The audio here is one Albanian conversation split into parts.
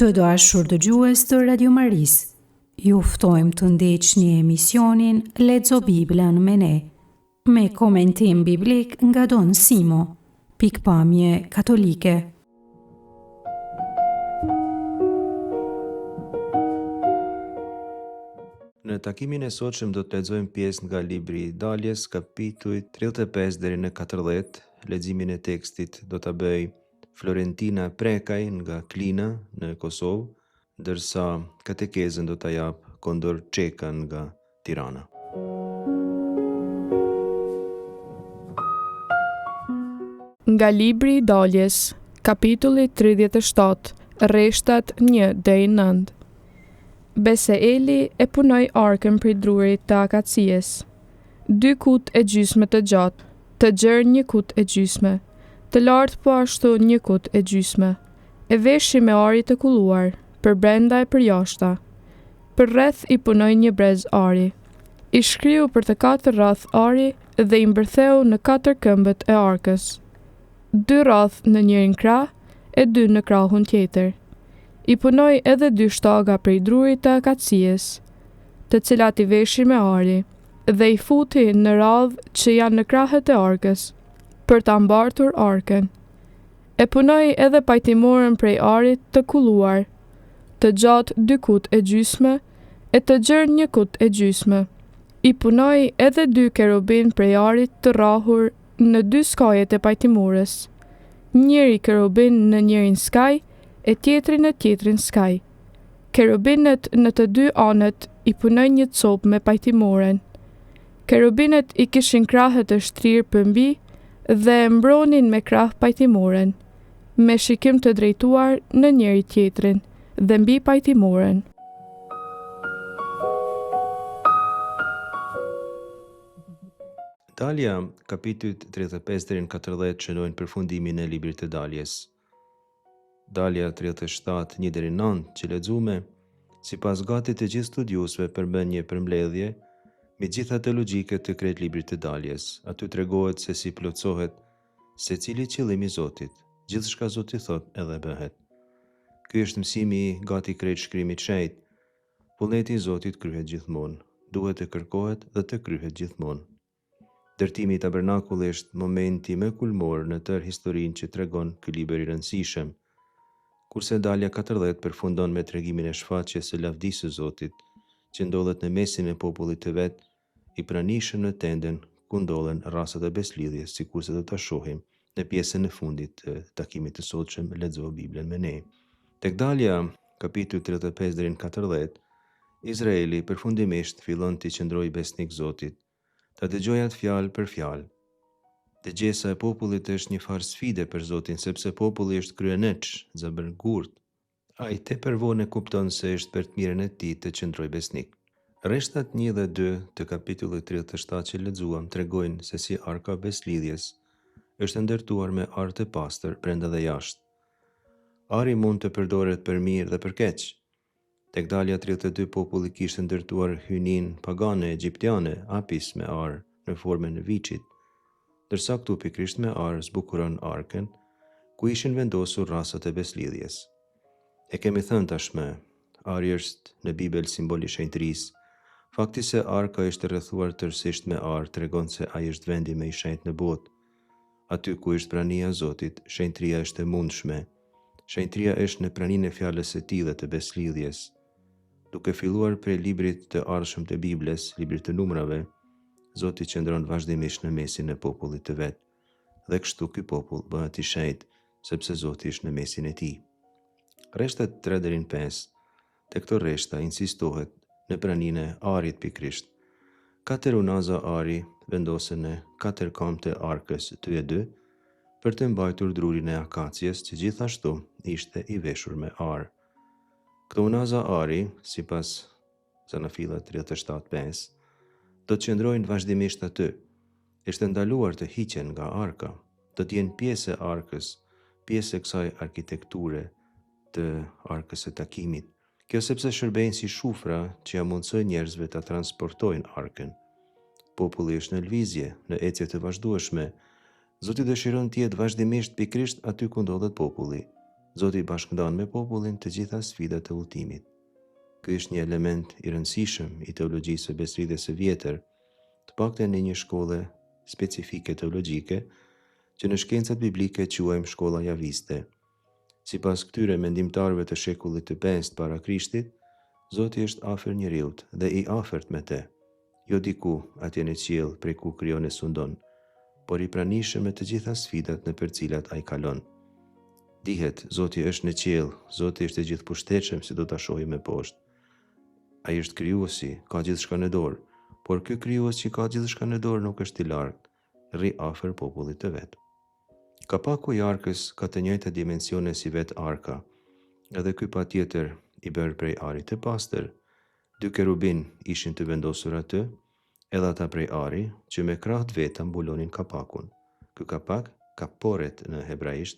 Të dashur dëgjues të Radio Maris, ju ftojmë të ndjeqni emisionin Lexo Biblën me ne, me komentim biblik nga Don Simo, pikpamje katolike. Në takimin e sotshëm do të lexojmë pjesë nga libri i Daljes, kapitulli 35 deri në 40. Leximin e tekstit do ta bëj Florentina Prekaj nga Klina në Kosovë, ndërsa katekezën do ta jap Kondor Çeka nga Tirana. Nga libri i Daljes, kapitulli 37, rreshtat 1 deri 9. Beseeli e punoi arkën prej drurit të akacies. 2 kut e gjysmë të gjatë, të gjerë 1 kut e gjysmë, të lartë po ashtu 1 kut e gjysmë, e veshi me ari të kulluar, për brenda e për jashta. Për rreth i punoi 1 brez ari. I shkriu për të 4 rrath ari dhe i mbërtheu në 4 këmbët e arkës. 2 rrath në njërin krah e 2 në krahun tjetër. I punoi edhe 2 shtaga prej drurit të akacies, të cilat i veshi me ari, dhe i futi në radhë që janë në krahët e arkës, për ta mbartur arkën. E punoi edhe pajtimorën prej arit të kulluar, të gjatë 2 kut e gjysmë, e të gjerë 1 kut e gjysmë. I punoi edhe 2 kerubin prej arit të rrahur në 2 skajet e pajtimorës, njëri kerubin në njërin skaj, e tjetri në tjetrin skaj. Kerubinet në të 2 anët i punoi 1 copë me pajtimoren. Kerubinet i kishin krahët e shtrirë përmbi dhe e mbronin me krah pajtimoren, me shikim të drejtuar në njëri tjetrin dhe mbi pajtimoren. Dalja, kapitulli 35 deri në 40 shënojnë përfundimin e librit të Daljes. Dalja 37, 1 deri 9 që lexuame, sipas gatit të gjithë studiosëve përmend një përmbledhje me gjitha të logjike të krejt librit të Daljes. Aty tregohet se si plotësohet secili qëllimi i Zotit. Gjithçka Zoti thot edhe bëhet. Ky është mësimi i gati krejt shkrimit shenjt. Vullneti i Zotit kryhet gjithmonë, duhet të kërkohet dhe të kryhet gjithmonë. Ndërtimi i tabernakullit është momenti më kulmor në tërë historinë që tregon ky libër i rëndësishëm. Kurse Dalja 40 përfundon me tregimin e shfaqjes së lavdisë së Zotit, që ndodhet në mesin e popullit të vet, i pranishëm në tenden ku ndodhen rastat e beslidhjes, sikurse do ta shohim në pjesën e fundit të takimit të sotshëm Lexo Biblën me ne. Tek Dalja, kapitulli 35 deri në 40, Izraeli përfundimisht fillon të qëndrojë besnik Zotit, ta dëgjojë atë fjalë për fjalë. Dëgjesa e popullit është një farë sfide për Zotin, sepse populli është kryenëç, zabërgurt. Ai tepër vonë kupton se është për të mirën e tij të qëndrojë besnik. Rreshtat 1 dhe 2 të kapitullit 37 që lexuam tregojnë se si arka e beslidhjes është ndërtuar me arë të pastër brenda dhe jashtë. Ari mund të përdoret për mirë dhe për keq. Tek Dalja 32 populli kishte ndërtuar hynin pagane egjiptiane, Apis me arë në formën e viçit, ndërsa këtu pikërisht me arë zbukuron arkën, ku ishin vendosur rasat e beslidhjes. E kemi thënë tashmë, ari është në Bibël simbol i shenjtërisë. Fakti se arka është rrethuar tërësisht me arë tregon se ai është vendi më i shenjtë në botë. Aty ku është prania e Zotit, shenjtëria është e mundshme. Shenjtëria është në praninë e fjalës së tij dhe të beslidhjes. Duke filluar prej librit të ardhshëm të Biblës, librit të numrave, Zoti qëndron vazhdimisht në mesin e popullit të vet. Dhe kështu ky popull bëhet i shenjtë, sepse Zoti është në mesin e tij. Rreshtat 3 deri në 5. Te këto rreshta insistohet në praninë e arit pikërisht. 4 unaza ari vendosen në 4 këmbë të arkës 2 e 2 për të mbajtur drurin e akacies që gjithashtu ishte i veshur me arë. Këto unaza ari, sipas Zanafillat 37:5, do të qëndrojnë vazhdimisht aty. Është ndaluar të hiqen nga arka, do të jenë pjesë e arkës, pjesë e kësaj arkitekture të arkës së takimit. Kjo sepse shërbejnë si shufra që ja mundsojnë njerëzve ta transportojnë arkën. Populli është në lëvizje, në ecje të vazhdueshme. Zoti dëshiron të jetë vazhdimisht pikërisht aty ku ndodhet populli. Zoti bashkëndan me popullin të gjitha sfidat e udhëtimit. Ky është një element i rëndësishëm i teologjisë së besëridhjes së vjetër, të paktën në një shkollë specifike teologjike që në shkencat biblike quajmë shkolla javiste. Sipas këtyre mendimtarëve të shekullit të 5 para Krishtit, Zoti është afër njeriut dhe i afërt me te, jo diku atje në qiell prej ku krijon e sundon, por i pranishëm me të gjitha sfidat në për cilat ai kalon. Dihet, Zoti është në qiell, Zoti është i gjithëpushtetshëm si do ta shohim më poshtë. Ai është krijuesi, ka gjithçka në dorë, por ky krijues që ka gjithçka në dorë nuk është i lartë, rri afër popullit të vet. Kapaku i arkës ka të njëjta dimensione si vet arka, edhe ky patjetër i bërë prej arit të pastër. 2 kerubin ishin të vendosur aty, edhe ata prej ari, që me krah të veta mbulonin kapakun. Ky kapak, kaporet në hebraisht,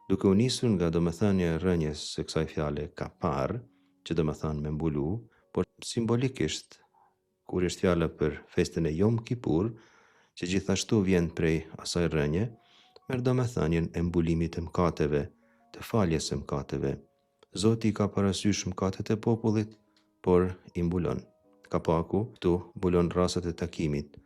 duke u nisur nga domethënia e rrënjes së kësaj fjale kapar, që domethën me mbulu, por simbolikisht, kur është fjala për festën e Yom Kipur, që gjithashtu vjen prej asaj rrënje, merr domethënien e mbulimit të mëkateve, të faljes së mëkateve. Zoti ka parasysh mëkatet e popullit, por i mbulon. Kapaku këtu mbulon rasat e takimit.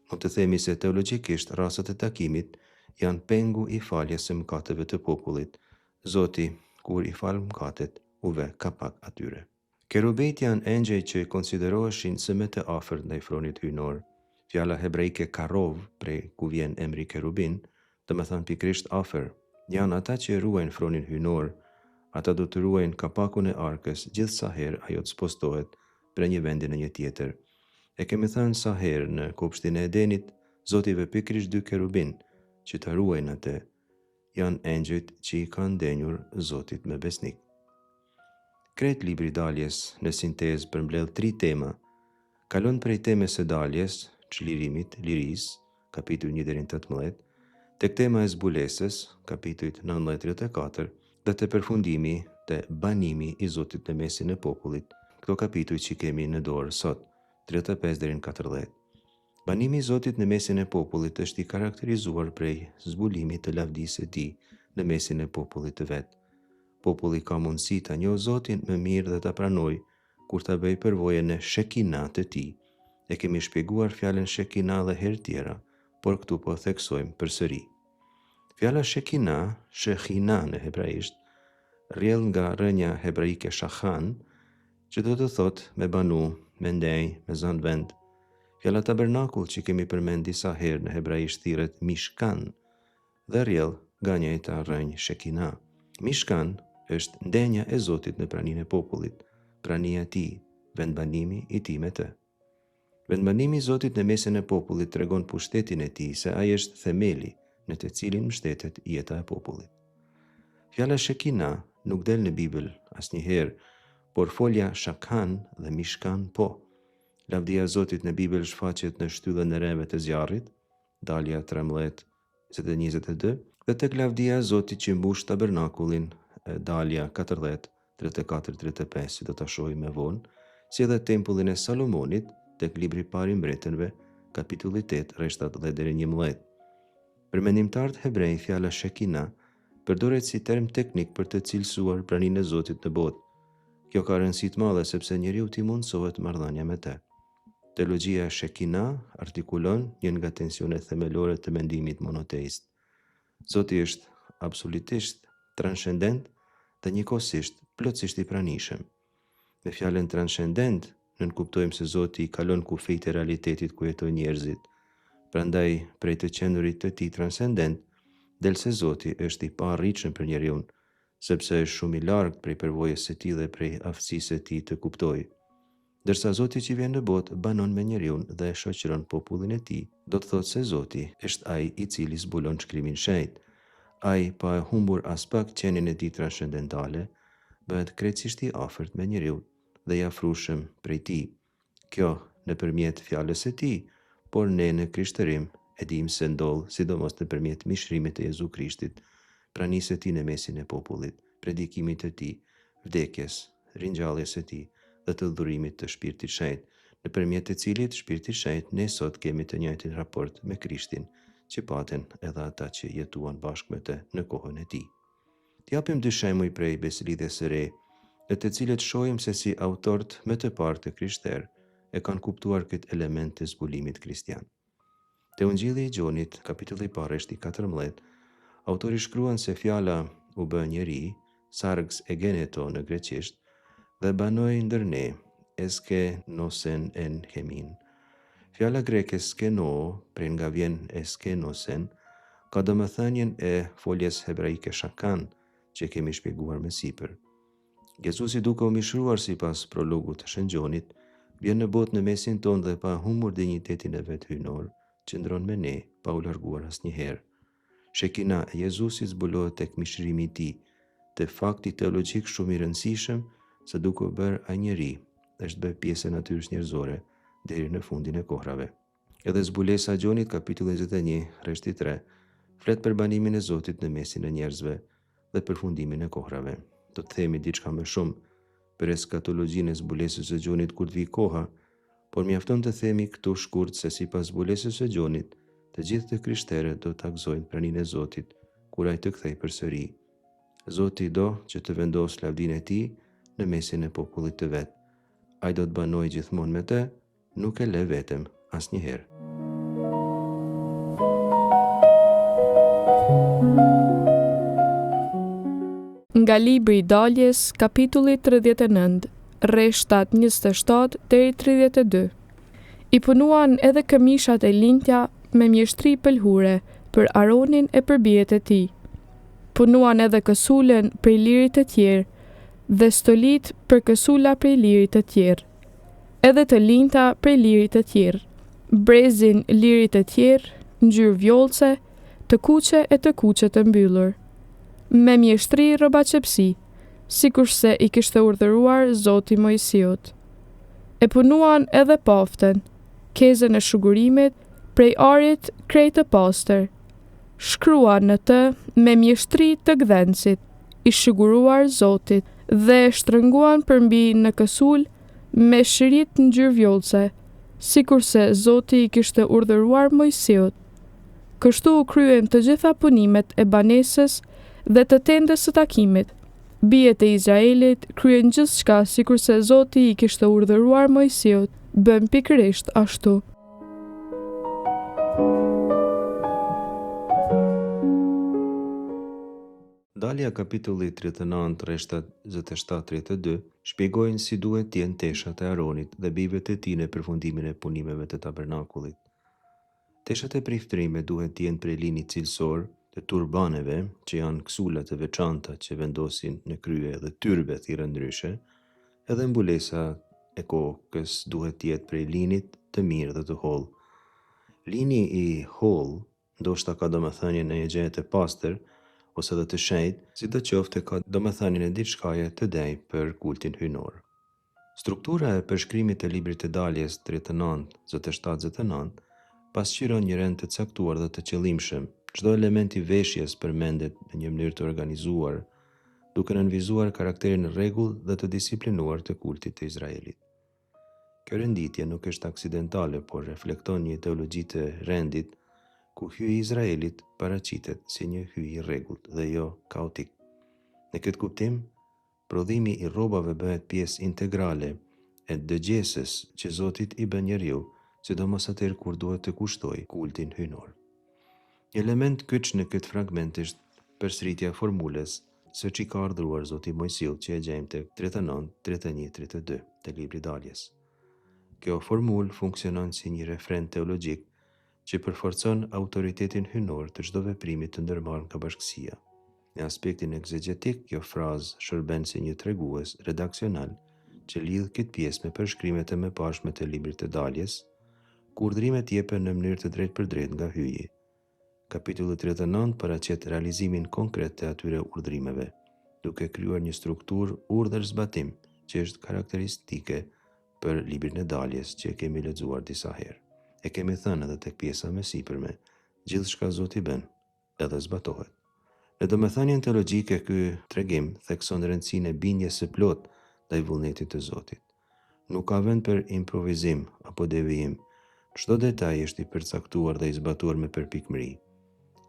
Mund të themi se teologjikisht rasat e takimit janë pengu i faljes së mëkateve të popullit. Zoti, kur i fal mëkatet, u ve kapak atyre. Kerubejt janë engjëj që konsideroheshin së më të afërt ndaj fronit hyjnor. Fjala hebraike karov, prej ku vjen emri kerubin, domethënë pikërisht afër, janë ata që ruajnë fronin hyjnor. Ata do të ruajnë kapakun e arkës gjithë sa herë ajo të spostohet për një vendi në një tjetër. E kemi thënë sa herë në kopshtin e Edenit, Zoti ve pikërisht 2 kerubin që të ruajnë atë. Janë engjëjt që i kanë ndenjur Zotit me besnik. Krejt libri i daljes në sintezë përmbledh 3 tema. Kalon prej temës së daljes, çlirimit, lirisë, kapitujt 1 deri në 18, tek tema e zbulesës, kapitujt 19-34, dhe të përfundimi të banimi i Zotit në mesin e popullit, këto kapituj që kemi në dorë sot, 35 deri në 40. Banimi i Zotit në mesin e popullit është i karakterizuar prej zbulimit të lavdisë së tij në mesin e popullit të vet. Populli ka mundësi ta njohë Zotin më mirë dhe ta pranoj kur ta bëj përvojën në shekina të tij. E kemi shpjeguar fjalën shekina dhe herë tjera, por këtu po theksojmë përsëri. Fjala shekina, shechina në hebraisht, rrjedh nga rrënja hebraike shachan, që do të thotë me banu, me ndej, me zënë vend. Fjala tabernakull që kemi përmend disa herë në hebraisht thirret mishkan dhe rrjedh nga njëjta rrënjë shekina. Mishkan është ndenja e Zotit në praninë e popullit, prania e tij, vendbanimi i tij me të. Vendbanimi i Zotit në mesin e popullit tregon pushtetin e tij se ai është themeli në të cilin mbështetet jeta e popullit. Fjala shekina nuk del në Bibël asnjëherë, por folja shakhan dhe mishkan po. Lavdia e Zotit në Bibël shfaqet në shtyllën e rreve të zjarrit, Dalja 13:22, dhe tek lavdia e Zotit që mbush tabernakullin, Dalja 40:34-35, si do ta shohim më vonë, si edhe tempullin e Salomonit tek libri i parë i mbretërve, kapitulli 8, rreshtat 10 deri në 11. Për mendimtarët hebrej, fjala shekina përdoret si term teknik për të cilësuar praninë e Zotit në botë. Kjo ka rëndësi të madhe sepse njeriu t'i mundsohet marrëdhënia me të. Teologjia shekina artikulon një nga tensionet themelore të mendimit monoteist. Zoti është absolutisht transcendent dhe njëkohësisht plotësisht i pranishëm. Me fjalën transcendent nënkuptojmë se Zoti i kalon kufijtë e realitetit ku jetojnë njerëzit. Prandaj, prej të qendurit të tij transcendent, del se Zoti është i paarritshëm për njeriu, sepse është shumë i largët prej përvojës së tij dhe prej aftësisë së tij të kuptojë. Dërsa Zoti që vjen në botë banon me njeriu dhe e shoqëron popullin e tij, do të thotë se Zoti është ai i cili zbulon shkrimin shenjtë. Ai, pa e humbur as pak qenien e tij transcendentale, bëhet krejtësisht i afërt me njeriu dhe i afrueshëm prej tij. Kjo nëpërmjet fjalës së tij, por ne në krishtërim e dim se ndodh sidomos nëpërmjet mishrimit të Jezu Krishtit, pranisë së tij në mesin e popullit, predikimit të tij, vdekjes, ringjalljes së tij dhe të dhurimit të Shpirtit Shenjtë, nëpërmjet të cilit Shpirti Shenjtë ne sot kemi të njëjtin raport me Krishtin, që paten edhe ata që jetuan bashkë me të në kohën e tij. T'japim dy shembuj prej Beslidhjes së re, në të cilët shohim se si autorët më të parë të Krishterë e kanë kuptuar këtë element të zbulimit kristian. Te Ungjilli i Gjonit, kapitulli i parë, versi 14, autori shkruan se fjala u bë njeri, sargs egeneto në greqisht, dhe banoi ndër ne, eskenosen en hemin. Fjala greke skeno, prej nga vjen eskenosen, ka domethënien e foljes hebraike shakan, që kemi shpjeguar më sipër. Jezusi duke u mishruar sipas prologut të Shëngjonit, vjen në botë në mesin tonë dhe pa humbur dinjitetin e vet hyjnor, qëndron me ne pa u larguar asnjëherë. Shekina e Jezusit zbulohet tek mishrimi i tij, te fakti teologjik shumë i rëndësishëm se duke u bërë ai njeri, është bërë pjesë e natyrës njerëzore deri në fundin e kohrave. Edhe zbulesa e Gjonit, kapitulli 21, rreshti 3, flet për banimin e Zotit në mesin e njerëzve dhe përfundimin e kohrave. Do të themi diçka më shumë për eskatologjinë e zbulesës së Gjonit kur të vijë koha, por mjafton të themi këtu shkurt se sipas zbulesës së Gjonit, të gjithë të krishterët do ta gëzojnë praninë e Zotit kur ai të kthej përsëri. Zoti do që të vendosë lavdinë e tij në mesin e popullit të vet. Ai do të banojë gjithmonë me të, nuk e lë vetëm asnjëherë. Nga libri i Daljes, kapitulli 39, rreshtat 27 deri 32. I punuan edhe këmishat e lindja me mjeshtri pëlhure për Aronin e për bijet e tij. Punuan edhe kësulen prej lirit të tjerë dhe stolit për kësula prej lirit të tjerë, edhe të linta prej lirit të tjerë, brezin lirit të tjerë, ngjyrë vjollce, të kuqe e të kuqe të mbyllur, me mjeshtri rrobaçepsi, sikurse i kishte urdhëruar Zoti Mojsiut. E punuan edhe paftën, kezën e shugurimit prej arit krejt të pastër. Shkruan në të me mjeshtri të gdhencit, i shuguruar Zotit, dhe shtrënguan përmbi në kësul me shërit ngjyrë vjollce, sikurse Zoti i kishte urdhëruar Mojsiut. Kështu u kryen të gjitha punimet e banesës dhe të tendës së takimit. Bijet e Izraelit kryen gjithçka sikurse Zoti i kishte urdhëruar Mojsiut, bën pikërisht ashtu. Dalja kapitulli 39, rreshtat 27-32 shpjegojnë si duhet të jenë teshat e Aronit dhe bijve të tij në përfundimin e punimeve të tabernakullit. Teshat e priftrime duhet të jenë prej linit cilësor të turbaneve, që janë kësulat të veçanta që vendosin në krye dhe tyrbe thirrë ndryshe, edhe mbulesa e kokës duhet të jetë prej linit të mirë dhe të hollë. Lini i hollë ndoshta ka domethënien e një gjëje të pastër ose edhe të shenjtë, sidoqoftë ka domethënien e diçkaje të dej për kultin hyjnor. Struktura e përshkrimit të librit të Daljes 39-27-39 pasqyron një rend të caktuar dhe të qëllimshëm. Çdo element i veshjes përmendet në një mënyrë të organizuar, duke nënvizuar karakterin rregull dhe të disiplinuar të kultit të Izraelit. Kjo renditje nuk është aksidentale, por reflekton një teologji të rendit, ku hyji i Izraelit paraqitet si një hyj i rregullt dhe jo kaotik. Në këtë kuptim, prodhimi i rrobave bëhet pjesë integrale e dëgjesës që Zoti i bën njeriu, sidomos atëherë kur duhet të kushtoj kultin hyjnor. Një element kyç në këtë fragment është përsëritja e formulës së që ka ardhëruar Zoti Mojsiut, që e gjejmë tek 39, 31, 32 të librit të Daljes. Kjo formulë funksionon si një refren teologjik që përforcon autoritetin hyjnor të çdo veprimi të ndërmarrë nga bashkësia. Në aspektin egzegetik, kjo frazë shërben si një tregues redaksional që lidh këtë pjesë me përshkrimet e mëparshme të librit të Daljes, ku urdhrimet jepen në mënyrë të drejtpërdrejtë nga hyji. Kapitulli 39 paraqet realizimin konkret të atyre urdhrimeve, duke krijuar një strukturë urdhër-zbatim që është karakteristike për librin e Daljes që e kemi lexuar disa herë. E kemi thënë edhe tek pjesa më sipërme, gjithçka Zoti bën, edhe zbatohet. Në domethënien teologjike, ky tregim thekson rëndësinë e bindjes së plotë ndaj vullnetit të Zotit. Nuk ka vend për improvizim apo devijim. Çdo detaj është i përcaktuar dhe i zbatuar me përpikmëri.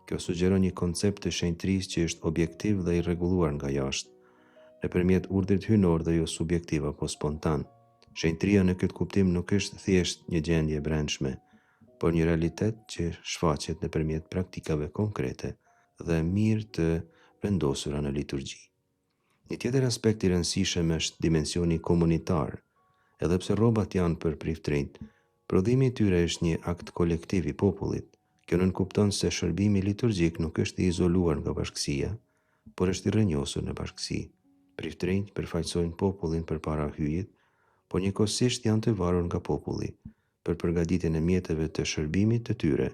Kjo sugjeron një koncept të shenjtërisë që është objektiv dhe i rregulluar nga jashtë, nëpërmjet urdhrit hyjnor dhe jo subjektiv apo spontan. Shenjtëria në këtë kuptim nuk është thjesht një gjendje e brendshme, por një realitet që shfaqet nëpërmjet praktikave konkrete dhe mirë të vendosura në liturgji. Një tjetër aspekt i rëndësishëm është dimensioni komunitar. Edhe pse rrobat janë për priftrinjt, prodhimi i tyre është një akt kolektiv i popullit. Kjo nënkupton se shërbimi liturgjik nuk është i izoluar nga bashkësia, por është i rrënjosur në bashkësi. Priftrinjt përfaqësojnë popullin përpara hyjit, por njëkohësisht janë të varur nga populli për përgatitjen e mjeteve të shërbimit të tyre.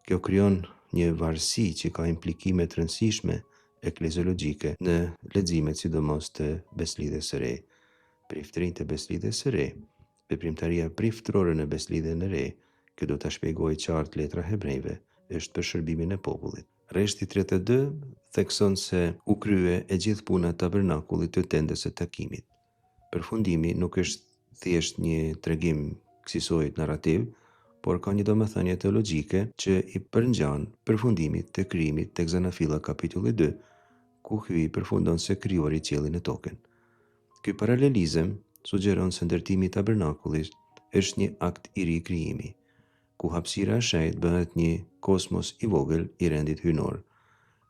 Kjo krijon një varësi që ka implikime të rëndësishme ekleziologjike në leximet sidomos të Beslidhjes së Re. Priftrinjt e Beslidhjes së Re, veprimtaria priftrore në Beslidhjen e Re, kjo do ta shpjegojë qartë letra hebrejve, është për shërbimin e popullit. Rreshti 32 thekson se u krye e gjithë puna e tabernakullit të tendës së takimit. Përfundimi nuk është thjesht një tregim kësisojit narrativ, por ka një domethënie teologjike që i përngjan përfundimit të krijimit tek Zanafilla kapitulli 2, ku hyi përfundon se krijori qiellin e tokën. Ky paralelizëm sugjeron se ndërtimi i tabernakullit është një akt i ri krijimi, ku hapësira e shenjtë bëhet një kosmos i vogël i rendit hyjnor.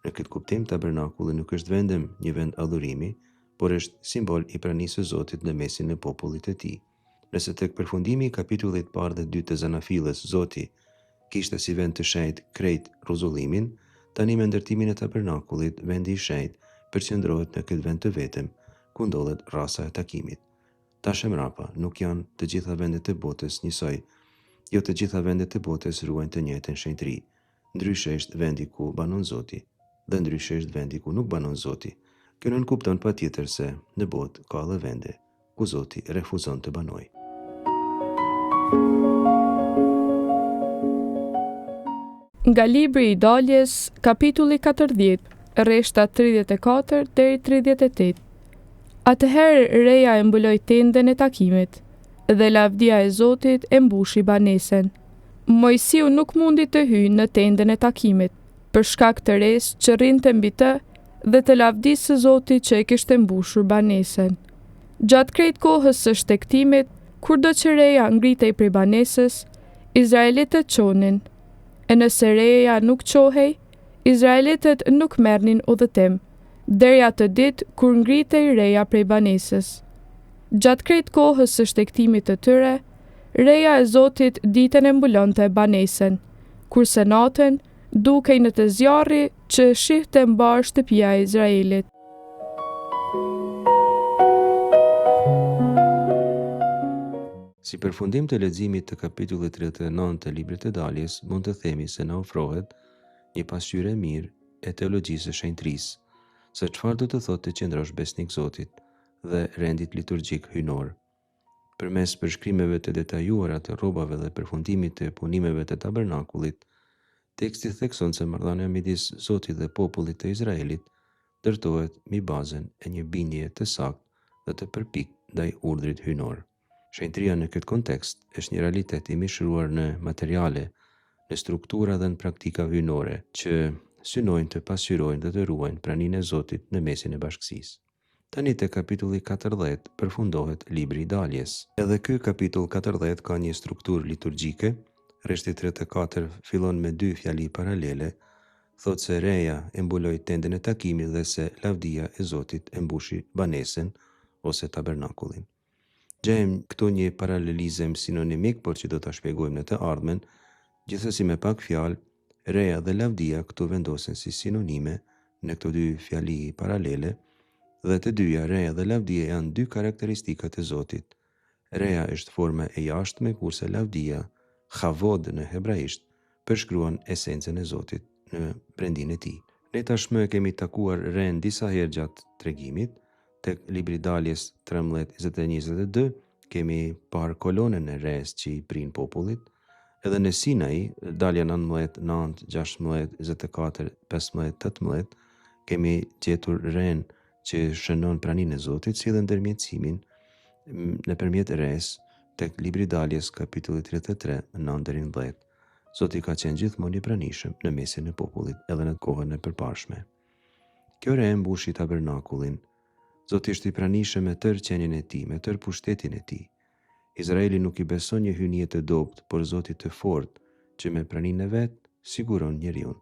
Në këtë kuptim, tabernakulli nuk është vetëm një vend adhurimi, por është simbol i pranisë së Zotit në mesin e popullit të tij. Nëse tek përfundimi i kapitullit parë dhe 2 të Zanafillës Zoti kishte si vend të shenjtë krejt rruzullimin, tani me ndërtimin e tabernakullit vendi i shenjtë përqendrohet në këtë vend të vetëm, ku ndodhet rasa e takimit. Tash e mrapa nuk janë të gjitha vendet e botës njësoj. Jo të gjitha vendet e botës ruajnë të njëjtën shenjtëri. Ndryshe është vendi ku banon Zoti, dhe ndryshe është vendi ku nuk banon Zoti. Kjo nënkupton patjetër se në botë ka edhe vende ku Zoti refuzon të banojë. Nga libri i Daljes, kapitulli 40, rreshta 34 deri 38. Atëherë Reja e mbuloi tendën e takimit, dhe lavdia e Zotit e mbushi banesen. Mojsiu nuk mundi të hyjë në tendën e takimit, për shkak të resë që rrinte mbi të dhe të lavdisë së Zotit që e kishte mbushur banesen. Gjatë krejt kohës së shtektimit, kurdo që Reja ngritej prej banesës, izraelitët çonin, e nëse Reja nuk qohej, izraelitët nuk merrnin udhëtim, deri atë ditë kur ngritej Reja prej banesës. Gjatë krejt kohës së shtektimit të tyre, Reja e Zotit ditën e mbulonte banesen, kurse natën dukej në të zjarri që shihte mbar shtëpia e Izraelit. Si përfundim të leximit të kapitullit 39 të librit të Daljes, mund të themi se na ofrohet një pasqyrë e mirë e teologjisë së shenjtërisë, se çfarë do të thotë të qëndrosh besnik Zotit dhe rendit liturgjik hyjnor. Përmes përshkrimeve të detajuara të rrobave dhe përfundimit të punimeve të tabernakullit, teksti thekson se marrëdhënia midis Zotit dhe popullit të Izraelit ndërtohet mbi bazën e një bindje të saktë dhe të përpikt ndaj urdhrit hyjnor. Shenjtëria në këtë kontekst është një realitet i mishëruar në materiale, në struktura dhe në praktika hyjnore që synojnë të pasqyrojnë dhe të ruajnë praninë e Zotit në mesin e bashkësisë. Tani te kapitulli 40 përfundohet libri i Daljes. Edhe ky kapitull 40 ka një strukturë liturgjike. Rreshti 34 fillon me 2 fjali paralele, thotë se Reja e mbuloi tendën e takimit dhe se lavdia e Zotit e mbushi banesen ose tabernakullin. Gjejmë këtu një paralelizëm sinonimik, por që do ta shpjegojmë në të ardhmen. Gjithsesi me pak fjalë, Reja dhe lavdia këtu vendosen si sinonime në këto 2 fjali paralele, dhe të dyja, Reja dhe lavdia, janë 2 karakteristikat e Zotit. Reja është forma e jashtme, kurse lavdia, chavod në hebraisht, përshkruan esencën e Zotit në brendin e tij. Ne tashmë kemi takuar Ren disa herë gjatë tregimit. Tek libri Daljes 13, 21-22 kemi parë kolonën e Res që i prin popullit. Edhe në Sinai, Dalja 19, 9, 16, 24, 15, 18, kemi gjetur Ren që shënon praninë e Zotit, si dhe ndërmjetësimin nëpërmjet Res tek libri Daljes kapitulli 33, 9 deri në 10. Zoti ka qenë gjithmonë i pranishëm në mesin e popullit edhe në kohën e përparshme. Kjo re mbushi tabernakullin. Zoti është i pranishëm me tërë qenien e tij, me tërë pushtetin e tij. Izraeli nuk i beson një hynie të dobët, por Zotit të fortë, që me praninë e vet siguron njeriun,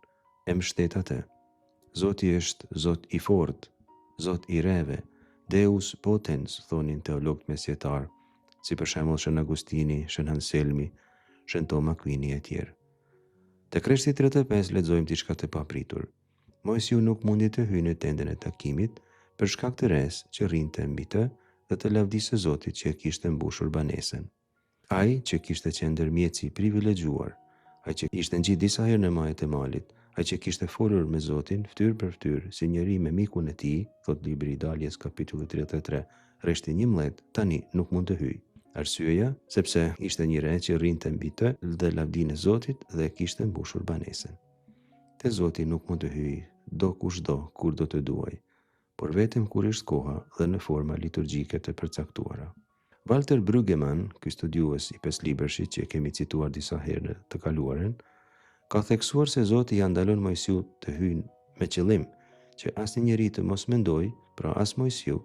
e mbështet atë. Zoti është Zot i fortë, Zot i reve, Deus potens, thonin teologët mesjetar, si për shembull Shën Agustini, Shën Anselmi, Shën Tom Aquini e tjerë. Te Kreshti 35 lexojmë diçka të papritur. Mojsiu nuk mundi të hyjë në tendën e takimit për shkak të resë që rrinte mbi të dhe të lavdisë së Zotit që e kishte mbushur banesen. Ai që kishte qenë ndërmjetësi i privilegjuar, ai që ishte ngjit disa herë në majët e malit, ai që kishte folur me Zotin fytyrë për fytyrë si njeri me mikun e tij, thot libri i Daljes kapitulli 33, rreshti 11, tani nuk mund të hyjë. Arsyeja, sepse ishte një re që rrinte mbi të dhe lavdinë e Zotit dhe kishte mbushur banesen. Te Zoti nuk mund të hyjë do kushdo kur do të duaj, por vetëm kur është koha dhe në forma liturgjike të përcaktuara. Walter Brueggemann, ky studiues i peslibershit që e kemi cituar disa herë në të kaluarën, ka theksuar se Zoti ja ndalon Mojsiut të hyjë me qëllim që asnjë njeri të mos mendoj, pra as Mojsiu,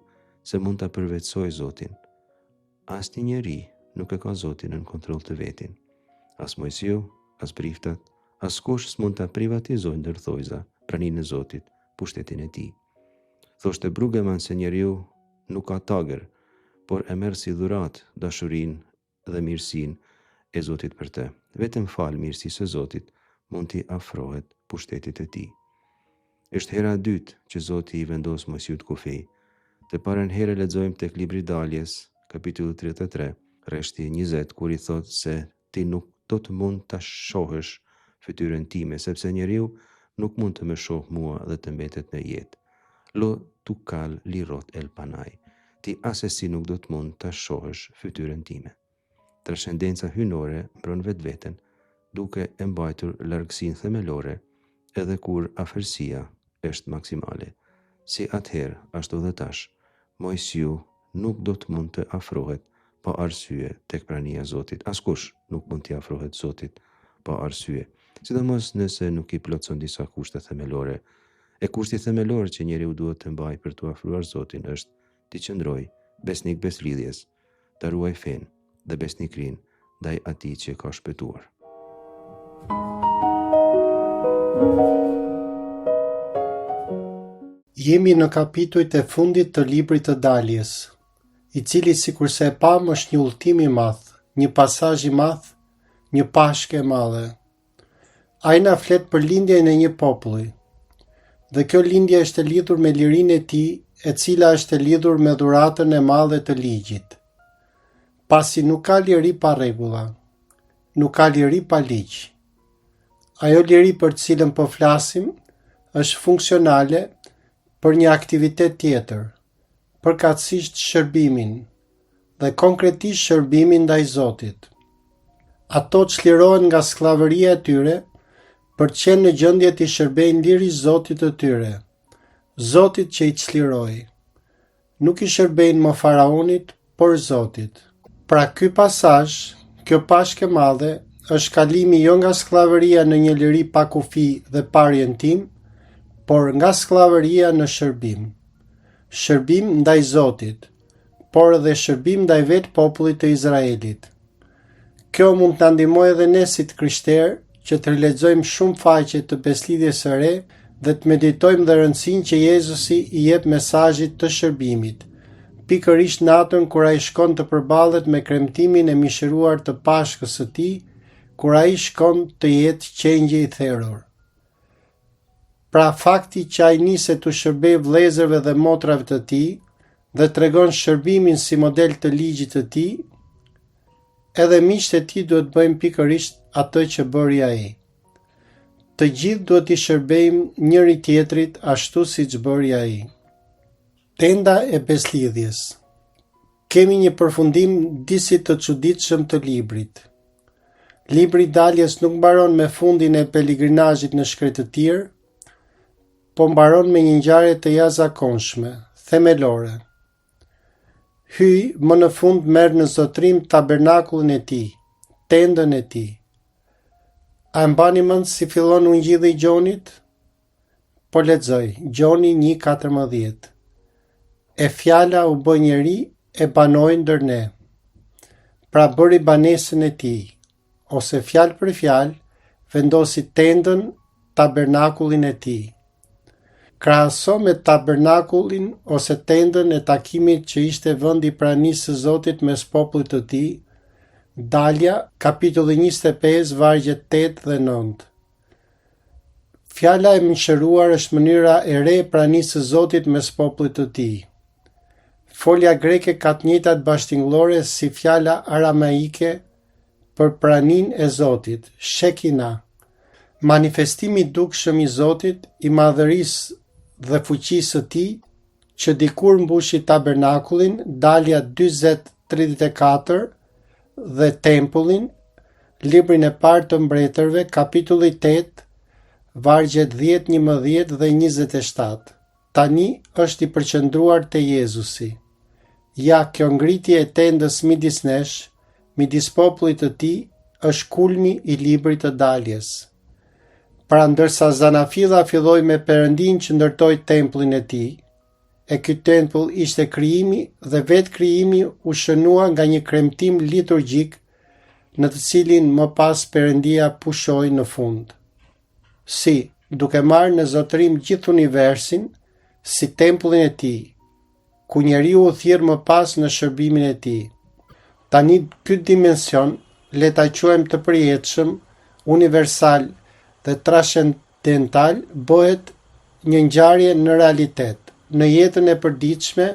se mund ta përvetësoj Zotin. Asnjë njeri nuk e ka Zotin në kontroll të vetin. As Mojsiu, as priftat, askush s'mund ta privatizojë ndërthojza praninë e Zotit, pushtetin e tij. Thoshte Brueggemann se njeriu nuk ka tagër, por e merr si dhuratë dashurinë dhe mirësinë e Zotit për të. Vetëm fal mirësisë së Zotit mund t'i afrohet pushtetit të tij. Është hera e dytë që Zoti i vendos Mojsiut kufij. Të parën herë lexojmë tek libri i Daljes, kapitulli 33, rreshti 20, kur i thot se ti nuk do të mund ta shohësh fytyrën time, sepse njeriu nuk mund të më shohë mua dhe të mbetet në jetë. Lo tu kal lirot el panaj. Ti asesi nuk do të mund ta shohësh fytyrën time. Trascendenca hynore mbron vetveten, duke e mbajtur largësinë themelore, edhe kur afërsia është maksimale. Si atëherë, ashtu dhe tash, Mojsiu nuk do të mund të afrohet pa arsye tek prania e Zotit. Askush nuk mund t'i afrohet Zotit pa arsye, sidomos nëse nuk i plotson disa kushte themelore. E kushti themelor që njeriu duhet të mbajë për t'u afruar Zotin është t'i qëndroj besnik beslidhjes, të ruaj fen dhe besnikrin ndaj atij që ka shpëtuar. Jemi në kapitujt e fundit të librit të Daljes, i cili sikurse e pam është një udhtim i madh, një pasazh i madh, një pashke e madhe. Ai na flet për lindjen e një populli. Dhe kjo lindje është e lidhur me lirinë e tij, e cila është e lidhur me dhuratën e madhe të ligjit. Pasi nuk ka liri pa rregulla, nuk ka liri pa ligj. Ajo liri për të cilën po flasim është funksionale për një aktivitet tjetër, përkatësisht shërbimin dhe konkretisht shërbimin ndaj Zotit. Ato çlirohen nga skllavëria e tyre për të qenë në gjendje të shërbejnë lirisht Zotit të tyre, Zotit që i çliroi. Nuk i shërbejnë më faraonit, por Zotit. Pra ky pasazh, kjo pashke madhe, është kalimi jo nga skllavëria në një liri pa kufi dhe pa orientim, por nga skllavëria në shërbim. Shërbim ndaj Zotit, por edhe shërbim ndaj vetë popullit të Izraelit. Kjo mund të ndihmojë edhe ne si të krishterë që të lexojmë shumë faqe të beslidhjes së re dhe të meditojmë dhe rëndësinë që Jezusi i jep mesazhit të shërbimit, pikërisht natën kur ai shkon të përballet me kremtimin e mishëruar të Pashkës së tij, kur ai shkon të jetë qengji i therrur. Pra fakti që ai niset të shërbej vëllezërve dhe motrave të tij dhe tregon shërbimin si model të ligjit të tij, edhe miqtë e tij duhet bëjmë pikërisht atë që bëri ai. Të gjithë duhet i shërbejmë njëri tjetrit ashtu siç bëri ai. Tenda e beslidhjes. Kemi një përfundim disi të çuditshëm të librit. Libri i Daljes nuk mbaron me fundin e peligrinazhit në shkretë të tir, po mbaron me një ngjarje të jashtëzakonshme, themelore. Hyj, më në fund merr në zotrim tabernakullin e tij, tendën e tij. A mbani mend si fillon ungjilli i Gjonit? Po lexoj, Gjoni 1:14. E fjala u bë njeri e banoi ndër ne. Pra bëri banesën e tij, ose fjalë për fjalë, vendosi tendën, tabernakullin e tij. Krahaso me tabernakullin ose tendën e takimit që ishte vendi i pranisë së Zotit mes popullit të tij, Dalja, kapitulli 25, vargjet 8 dhe 9. Fjala e mëshiruar është mënyra e re e pranisë së Zotit mes popullit të tij. Folja greke ka të njëjtat bashkëtingëllore si fjala aramaike për praninë e Zotit, shekina. Manifestimi i dukshëm i Zotit, i madhërisë dhe fuqisë së tij, që dikur mbushi tabernakullin, Dalja 40:34, dhe tempullin, librin e parë të mbretërve, kapitulli 8, vargjet 10, 11 dhe 27. Tani është i përqendruar te Jezusi. Ja, kjo ngritje e tendës midis nesh, midis popullit të tij, është kulmi i librit të Daljes. Pra ndërsa Zanafilla filloi me Perëndin që ndërtoi tempullin e tij, e ky tempull ishte krijimi dhe vetë krijimi u shënua nga një kremtim liturgjik në të cilin më pas Perëndia pushoi në fund. Si, duke marrë në zotërim gjithë universin, si tempullin e tij, ku njeriu u thirr më pas në shërbimin e tij. Tani ky dimension, le ta quajmë të përjetshëm, universal dhe transcendental, bëhet një ngjarje në realitet, në jetën e përditshme,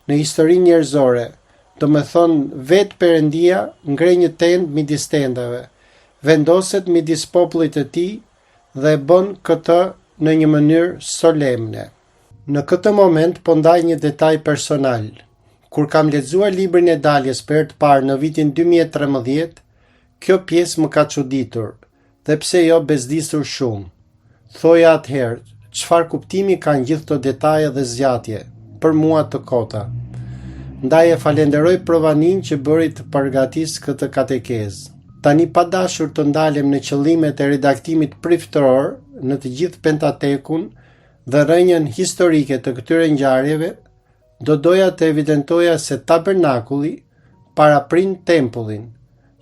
në historinë njerëzore. Do me thonë, vetë Perëndia ngre një tendë midis tendave, vendoset midis popullit të tij dhe bën këtë në një mënyrë solemne. Në këtë moment po ndaj një detaj personal. Kur kam lexuar librin e Daljes për herë të parë në vitin 2013, kjo pjesë më ka çuditur, dhe pse jo bezdisur shumë. Thoja atëherë, çfarë kuptimi kanë gjithë këto detaje dhe zgjatje, për mua të kota. Ndaj e falenderoj Provanin që bëri të përgatis këtë katekezë. Tani pa dashur të ndalem në qëllimet e redaktimit priftëror në të gjithë Pentatekun dhe rrënjën historike të këtyre ngjarjeve, do doja të evidentoja se tabernakulli paraprin tempullin,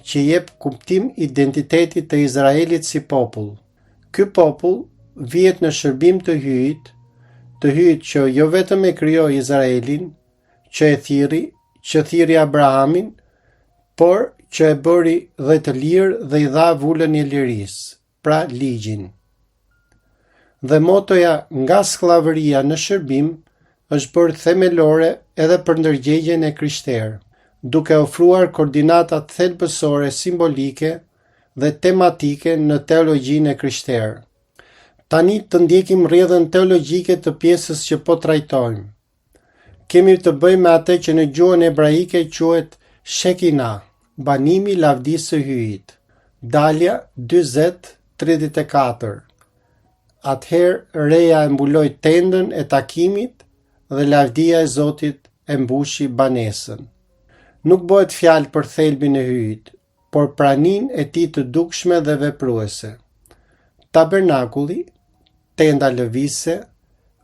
që jep kuptim identitetit të Izraelit si popull. Ky popull vihet në shërbim të hyjit që jo vetëm e krijoi Izraelin, që e thiri Abrahamin, por që e bëri dhe të lirë dhe i dha vullën e lirisë, pra ligjin. Dhe motoja nga skllavëria në shërbim është bërë themelore edhe për ndërgjegjen e krishterë, duke ofruar koordinata thelbësore simbolike dhe tematike në teologjinë e krishterë. Tani të ndjekim rrjedhën teologjike të pjesës që po trajtojmë. Kemi të bëjmë me atë që në gjuhën hebraike quhet Shekina, banimi i lavdisë së hyjit. Dalja 20:34. Atëherë reja e mbuloi tendën e takimit dhe lavdia e Zotit e mbushi banesën. Nuk bëhet fjalë për thelbin e hyjit, por praninë e tij të dukshme dhe vepruese. Tabernakulli, tenda lëvizse,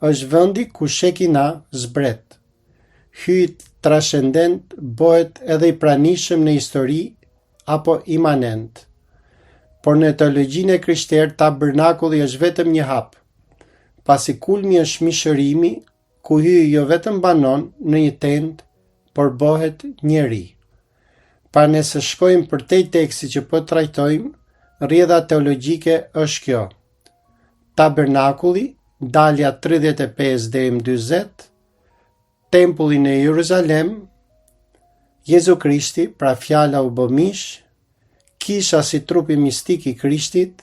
është vendi ku Shekina zbret. Hyjit transcendent bëhet edhe i pranishëm në histori apo imanent. Por në teologjinë e krishterë tabernakulli është vetëm një hap, pasi kulmi është mishërimi, ku hyji jo vetëm banon në një tendë, por bëhet njeri. Pa nëse shkojmë përtej tekstit që po trajtojmë, rrjedha teologjike është kjo. Tabernakulli, Dalja 35-40, tempulli në Jeruzalem, Jezu Krishti, pra fjala u bë mish, kisha si trupi mistik i Krishtit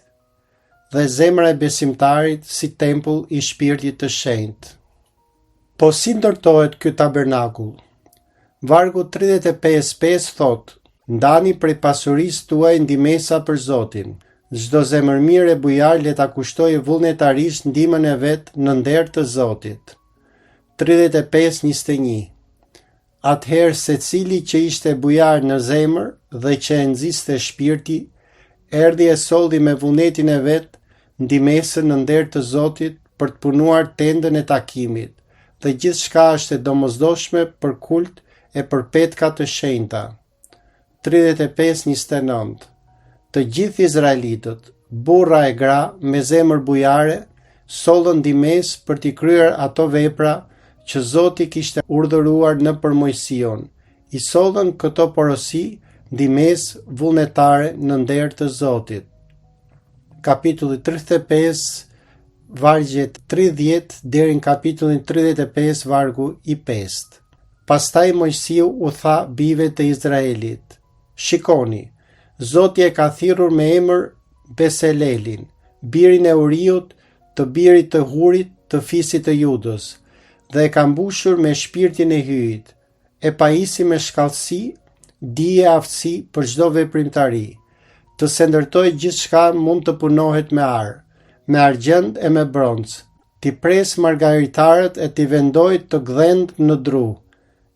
dhe zemra e besimtarit si tempull i shpirtit të shenjtë. Po si ndërtohet ky tabernakull? Vargu 35:5 thot: ndani prej pasurisë tuaj ndihmesa për Zotin. Çdo zemër mirë e bujar le ta kushtojë vullnetarisht ndihmën e vet në nder të Zotit. 35:21. Atëherë secili që ishte bujar në zemër dhe që e nxiste shpirti, erdhi e solli me vullnetin e vet ndimesën në nder të Zotit për të punuar tendën e takimit, dhe gjithçka është e domosdoshme për kult e për petka të shenjta. 35:29. Të gjithë izraelitët, burra e gra me zemër bujare, sollën ndimes për t'i kryer ato vepra që Zoti kishte urdhëruar nëpër Mojsion. I sollën këto porosi ndimes vullnetare në nder të Zotit. Kapitulli 35, vargjet 30 deri në kapitullin 35, vargu i 5. Pastaj Mojsiu u tha bijve të Izraelit: Shikoni, Zoti e ka thirrur me emër Beselelin, birin e Uriut, të birit të Hurit, të fisit të Judës, dhe e ka mbushur me shpirtin e hyjit, e pajisi me shkallësi, dije aftësi për çdo veprimtari, të se ndërtoj gjithçka mund të punohet me arë, me argjend e me bronz, t'i pres margaritarët e t'i vendoj të gdhend në dru,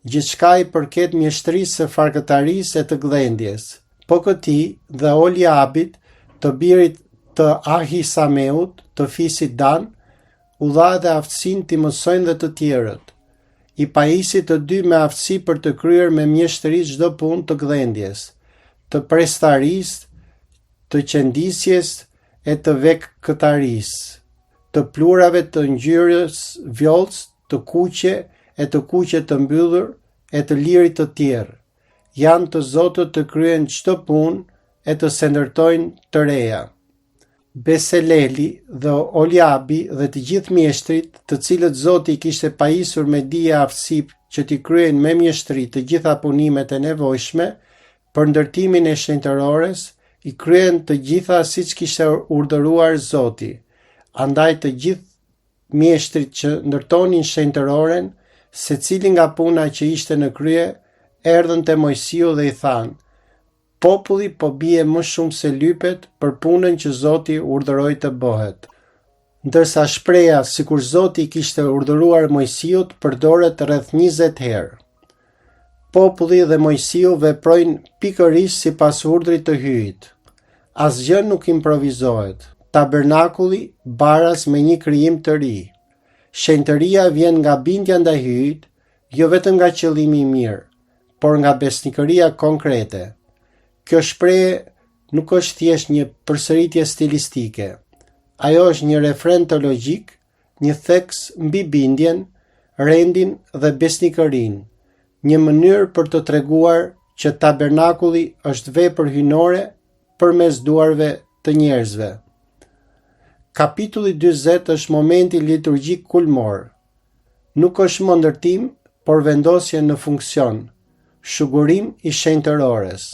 gjithçka i përket mjeshtrisë së farkëtarisë e të gdhendjes. Po këti dhe Oliabit, të birit të Ahisameut, të fisit Dan, u dha dhe aftësinë t'i mësojnë dhe të tjerët. I pajisi të dy me aftësi për të kryer me mjeshtri çdo punë të gdhendjes, të prestarisë, të qendisjes e të vekkëtarisë, të plurave të ngjyrës vjollc, të kuqe e të kuqe të mbyllur e të lirit të tjerë. Janë të Zotët të kryen çdo punë e të se ndërtojnë të reja. Beseleli dhe Oliabi dhe të gjithë mjeshtrit, të cilët Zoti kishte pajisur me dije aftësi që t'i kryen me mjeshtri të gjitha punimet e nevojshme për ndërtimin e shenjtërores, i kryen të gjitha siç kishte urdhëruar Zoti. Andaj të gjithë mjeshtrit që ndërtonin shenjtëroren, secili nga puna që ishte në krye, erdhën te Mojsiu dhe i thanë: Populli po bie më shumë se lypet për punën që Zoti urdhëroi të bëhet. Ndërsa shpreha sikur Zoti kishte urdhëruar Mojsiut përdoret rreth 20 herë. Populli dhe Mojsiu veprojnë pikërisht sipas urdhrit të hyjit. Asgjë nuk improvizohet. Tabernakulli baras me një krijim të ri. Shenjtëria vjen nga bindja ndaj hyjit, jo vetëm nga qëllimi i mirë, por nga besnikëria konkrete. Kjo shprehje nuk është thjesht një përsëritje stilistike. Ajo është një refren teologjik, një theks mbi bindjen, rendin dhe besnikërinë, një mënyrë për të treguar që tabernakulli është vepër hyjnore përmes duarve të njerëzve. Kapitulli 40 është momenti liturgjik kulmor. Nuk është më ndërtim, por vendosje në funksion, shugurim i shenjtërores.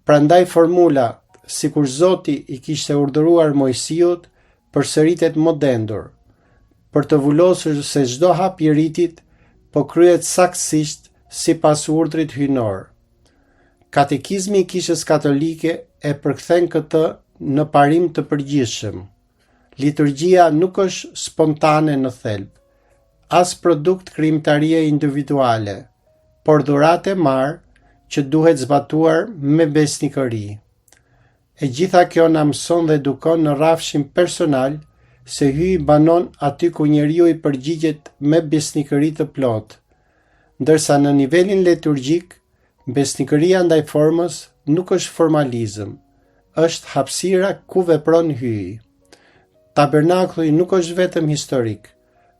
Prandaj formula, sikur Zoti i kishte urdhëruar Mojsiut, përsëritet modendur, për të vullosur se çdo hap i ritit po kryhet saktësisht sipas urdhrit hyjnor. Katekizmi i Kishës Katolike e përkthen këtë në parim të përgjithshëm. Liturgjia nuk është spontane në thelb, as produkt krijimtarie individuale, por dhuratë e marrë që duhet zbatuar me besnikëri. E gjitha kjo na mëson dhe edukon në rrafshin personal se hyji banon aty ku njeriu i përgjigjet me besnikëri të plotë, ndërsa në nivelin liturgjik, besnikëria ndaj formës nuk është formalizëm, është hapësira ku vepron hyji. Tabernakulli nuk është vetëm historik,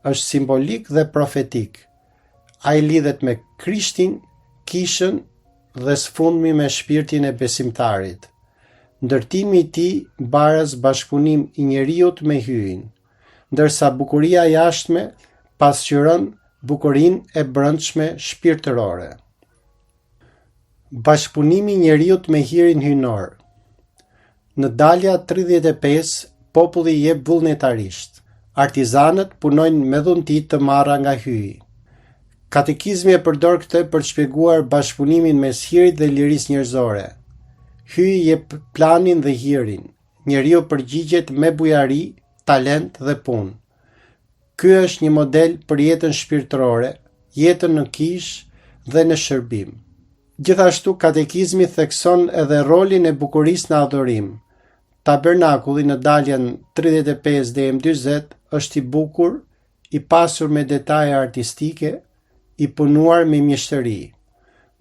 është simbolik dhe profetik. Ai lidhet me Krishtin, kishën dhe sfundmi me shpirtin e besimtarit. Ndërtimi i tij baras bashkëpunim i njeriut me hyjin, ndërsa bukuria jashtme pasqyron bukurinë e brendshme shpirtërore. Bashkëpunimi i njeriut me hirin hyjnor. Në Dalja 35, populli jep vullnetarisht. Artizanët punojnë me dhunti të marra nga hyji. Katekizmi e përdor këtë për të shpjeguar bashkëpunimin mes hirit dhe lirisë njerëzore. Hyji jep planin dhe hirin. Njeriu përgjigjet me bujari, talent dhe punë. Ky është një model për jetën shpirtërore, jetën në kishë dhe në shërbim. Gjithashtu katekizmi thekson edhe rolin e bukurisë në adhurim. tabernakulli në daljen 35 dhe 40 është i bukur, i pasur me detaje artistike, i punuar me mjeshtëri.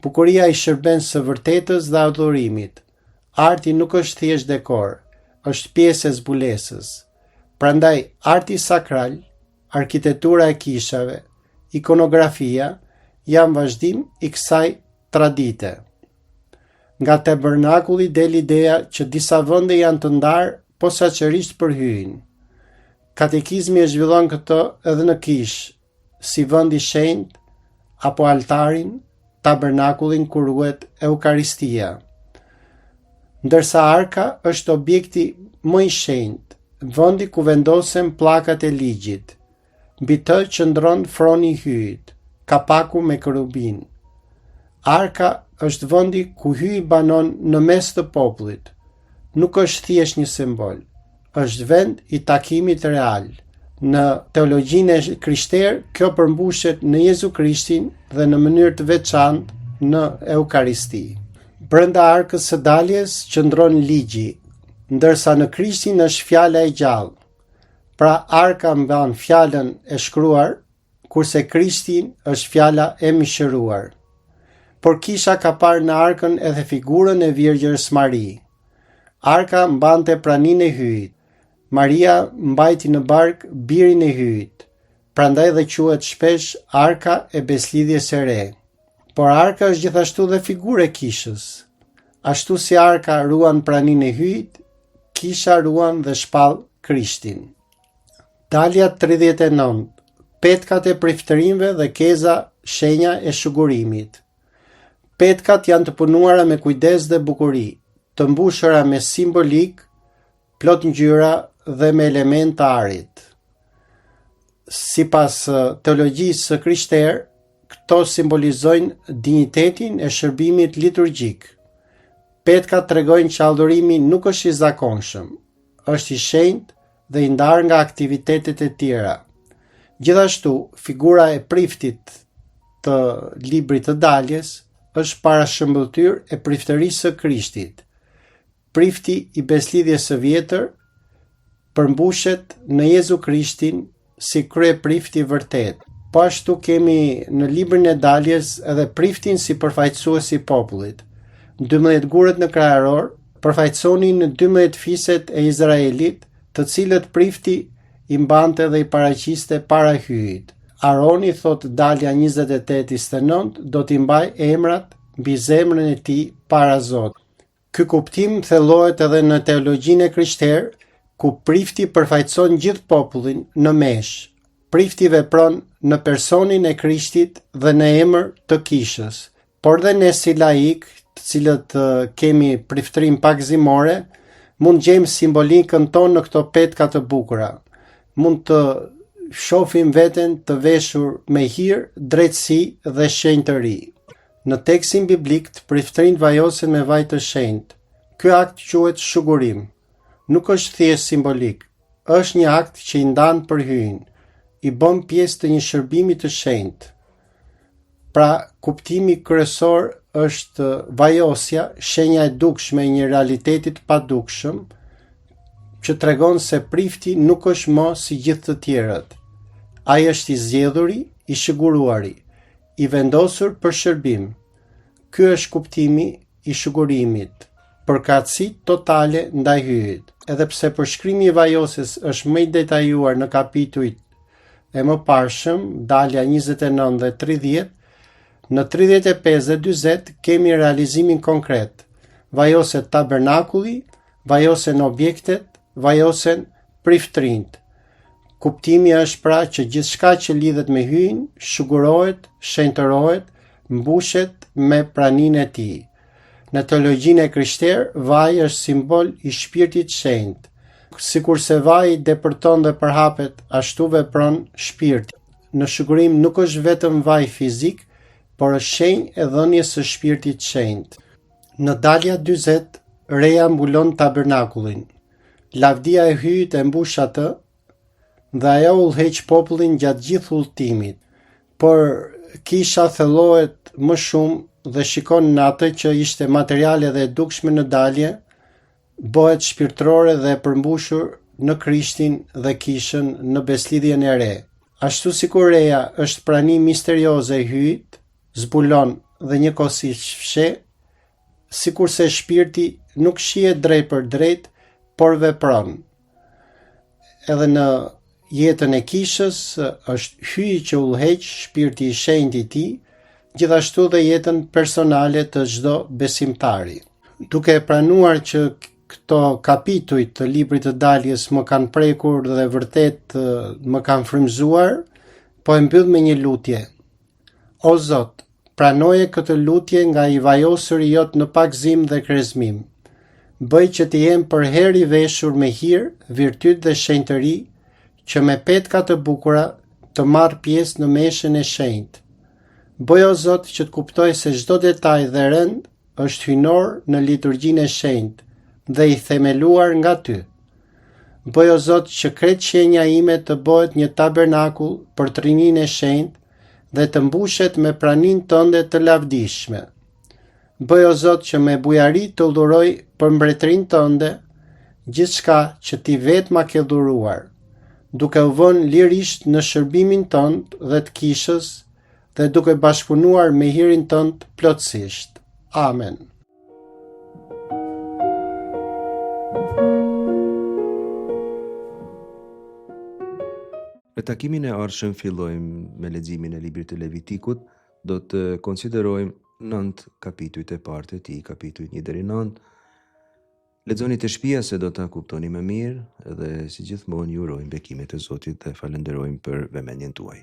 Bukuria i shërben së vërtetës dhe adhurimit. Arti nuk është thjesht dekor, është pjesë e zbulesës. Prandaj, arti sakral, arkitektura e kishave, ikonografia, janë vazhdim i kësaj tradite. Nga tabernakulli del ideja që disa vende janë të ndarë posaçërisht për hyrjen. Katekizmi e zhvillon këtë edhe në kishë, si vend i shenjtë apo altarin, tabernakullin ku ruhet Eukaristia. Ndërsa arka është objekti më i shenjtë, vendi ku vendosen pllakat e ligjit. Mbi të qëndron froni i hyjit, kapaku me kerubin. Arka është vendi ku hyji banon në mes të popullit. Nuk është thjesht një simbol, është vend i takimit real. Në teologjinë e krishterë, kjo përmbushet në Jezu Krishtin dhe në mënyrë të veçantë në Eukaristi. Brenda arkës së daljes qëndron ligji, ndërsa në Krishtin është fjala e gjallë. Pra arka mban fjalën e shkruar, kurse Krishtin është fjala e mishëruar. Por kisha ka parë në arkën edhe figurën e Virgjës Mari. Arka mbante praninë e hyjit. Maria mbajti në bark birin e hyjit, prandaj dhe quhet shpesh arka e beslidhjes së re. Por arka është gjithashtu dhe figurë e kishës. Ashtu si arka ruan praninë e hyjit, kisha ruan dhe shpall Krishtin. Dalja 39. Petkat e priftërimve dhe keza shenja e shugurimit. Petkat janë të punuara me kujdes dhe bukuri, të mbushura me simbolik, plot ngjyra dhe me element të arit. Sipas teologjisë së krishterë, këto simbolizojnë dinjitetin e shërbimit liturgjik. Petkat tregojnë që adhurimi nuk është i zakonshëm, është i shenjtë dhe i ndarë nga aktivitetet e tjera. Gjithashtu, figura e priftit të librit të daljes është parashëmbëtyr e priftërisë së Krishtit. Prifti i beslidhjes së vjetër përmbushet në Jezu Krishtin si krye prifti vërtet. Po ashtu kemi në librin e daljes edhe priftin si përfaqësues i popullit. 12 gurët në krahëror përfaqësonin në 12 fiset e Izraelit, të cilët prifti i mbante dhe i paraqiste para hyjit. Aroni, thot dalja 28:29, do t'i mbaj emrat mbi zemrën e tij para Zotit. Ky kuptim thellohet edhe në teologjinë e krishterë, ku prifti përfaqëson gjithë popullin në mesh. Prifti vepron në personin e Krishtit dhe në emër të kishës. Por dhe ne si laik, të cilët kemi priftërim pakzimore, mund gjejmë simbolikën tonë në këto petka të bukura. Mund të shohim veten të veshur me hir, drejtësi dhe shenjtëri. Në tekstin biblik të priftërinjt vajosen me vaj të shenjtë. Ky akt quhet shugurim. Nuk është thjesht simbolik, është një akt që i ndan për hyrjen, i bën pjesë të një shërbimi të shenjtë. Pra, kuptimi kryesor është vajosja, shenja e dukshme e një realiteti të padukshëm, që tregon se prifti nuk është më si gjithë të tjerët. Ai është i zgjedhuri, i shiguruari, i vendosur për shërbim. Ky është kuptimi i shugurimit, përkatësi totale ndaj hyjit. Edhe pse përshkrimi i vajosjes është më i detajuar në kapitujt e mëparshëm, dalja 29 dhe 30, në 35 dhe 40 kemi realizimin konkret. Vajoset tabernakulli, vajosen objektet, vajosen priftërinjt. Kuptimi është pra që gjithçka që lidhet me hyrjen shugurohet, shenjtërohet, mbushet me praninë e tij. Në teologjinë e krishterë, vaji është simbol i shpirtit shenjtë. Sikurse vaji depërton dhe përhapet, ashtu vepron shpirti. Në shugurim nuk është vetëm vaj fizik, por është shenjë e dhënies së shpirtit shenjtë. Në dalja 40, reja mbulon tabernakullin. Lavdia e hyjit e mbush atë, dhe ajo udhëheq popullin gjatë gjithë udhëtimit. Por kisha thellohet më shumë dhe shikon në atë që ishte materiale dhe dukshme në dalje, bëhet shpirtërore dhe e përmbushur në Krishtin dhe kishën në beslidhjen e re. Ashtu si kur reja është pranim misterioze e hyjt, zbulon dhe njëkohësisht fshe, sikurse shpirti nuk shihet drejt për drejt, por vepron. Edhe në jetën e kishës është hyj që udhëheq shpirti i shenjtë i tij, gjithashtu dhe jetën personale të çdo besimtari. Duke pranuar që këto kapituj të librit të Daljes më kanë prekur dhe vërtet më kanë frymëzuar, po e mbyll me një lutje. O Zot, pranoje këtë lutje nga i vajosuri jot në pakëzim dhe krezmim. Bëj që të jem për herë i veshur me hir, virtyt dhe shenjtëri, që me petka të bukura të marr pjesë në meshën e shenjtë. Bëj o Zot që të kuptoj se çdo detaj dhe rënd është hynor në liturgjinë e shenjtë dhe i themeluar nga ty. Bëj o Zot që krejt shenja ime të bëhet një tabernakull për Trininë e shenjtë dhe të mbushet me praninë tënde të lavdishme. Bëj o Zot që me bujari të udhuroj për mbretërinë tënde, gjithçka që ti vetë ma ke dhuruar, duke u vënë lirisht në shërbimin tënd dhe të kishës dhe duke bashkëpunuar me hirin tënd plotësisht. Amen. Në takimin e ardhshëm fillojmë me leximin e librit të Levitikut, do të konsiderojmë 9 kapitujt e parë të tij, kapitujt 1 deri 9. Lexoni të shtëpia se do ta kuptoni më mirë dhe si gjithmonë ju urojmë bekimet e Zotit dhe falenderojmë për vëmendjen tuaj.